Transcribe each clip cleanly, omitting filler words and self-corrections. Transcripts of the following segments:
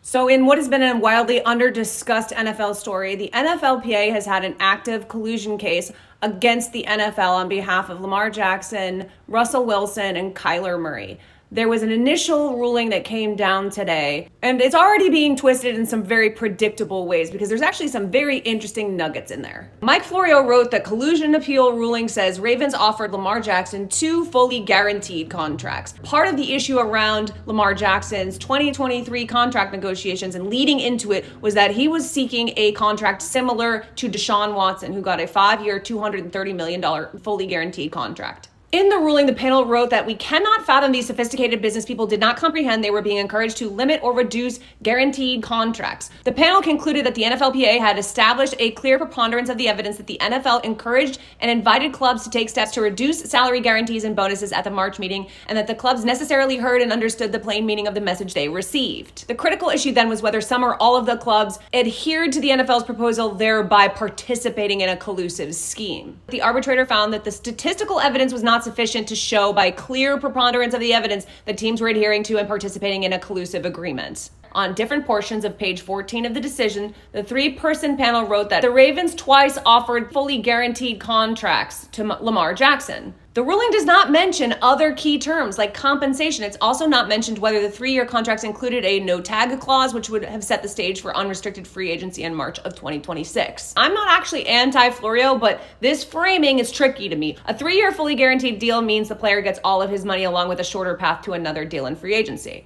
So in what has been a wildly under-discussed NFL story, the NFLPA has had an active collusion case against the NFL on behalf of Lamar Jackson, Russell Wilson, and Kyler Murray. There was an initial ruling that came down today, and it's already being twisted in some very predictable ways because there's actually some very interesting nuggets in there. Mike Florio wrote that collusion appeal ruling says Ravens offered Lamar Jackson 2 fully guaranteed contracts. Part of the issue around Lamar Jackson's 2023 contract negotiations and leading into it was that he was seeking a contract similar to Deshaun Watson, who got a 5-year, $230 million fully guaranteed contract. In the ruling, the panel wrote that we cannot fathom these sophisticated business people did not comprehend they were being encouraged to limit or reduce guaranteed contracts. The panel concluded that the NFLPA had established a clear preponderance of the evidence that the NFL encouraged and invited clubs to take steps to reduce salary guarantees and bonuses at the March meeting, and that the clubs necessarily heard and understood the plain meaning of the message they received. The critical issue then was whether some or all of the clubs adhered to the NFL's proposal, thereby participating in a collusive scheme. The arbitrator found that the statistical evidence was not sufficient to show by clear preponderance of the evidence that teams were adhering to and participating in a collusive agreement. On different portions of page 14 of the decision, the 3-person panel wrote that the Ravens twice offered fully guaranteed contracts to Lamar Jackson. The ruling does not mention other key terms like compensation. It's also not mentioned whether the 3-year contracts included a no-tag clause, which would have set the stage for unrestricted free agency in March of 2026. I'm not actually anti-Florio, but this framing is tricky to me. A 3-year fully guaranteed deal means the player gets all of his money along with a shorter path to another deal in free agency.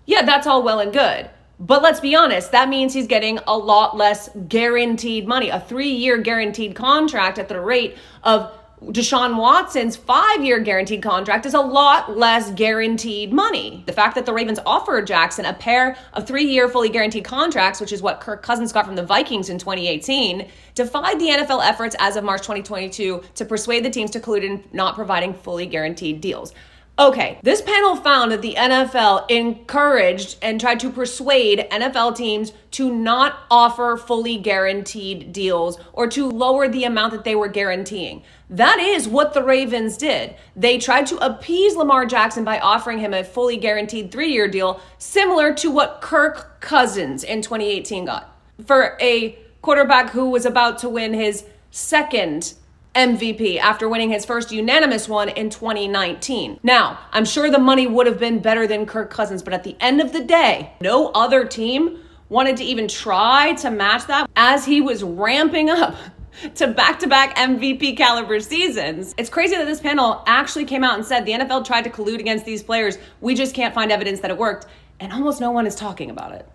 Yeah, that's all well and good. But let's be honest, that means he's getting a lot less guaranteed money. A 3-year guaranteed contract at the rate of Deshaun Watson's 5-year guaranteed contract is a lot less guaranteed money. The fact that the Ravens offered Jackson a pair of 3-year fully guaranteed contracts, which is what Kirk Cousins got from the Vikings in 2018, defied the NFL efforts as of March 2022 to persuade the teams to collude in not providing fully guaranteed deals. Okay, this panel found that the NFL encouraged and tried to persuade NFL teams to not offer fully guaranteed deals or to lower the amount that they were guaranteeing. That is what the Ravens did. They tried to appease Lamar Jackson by offering him a fully guaranteed 3-year deal, similar to what Kirk Cousins in 2018 got for a quarterback who was about to win his second MVP after winning his first unanimous one in 2019. Now, I'm sure the money would have been better than Kirk Cousins, but at the end of the day, no other team wanted to even try to match that as he was ramping up to back-to-back MVP caliber seasons. It's crazy that this panel actually came out and said the NFL tried to collude against these players. We just can't find evidence that it worked, and almost no one is talking about it.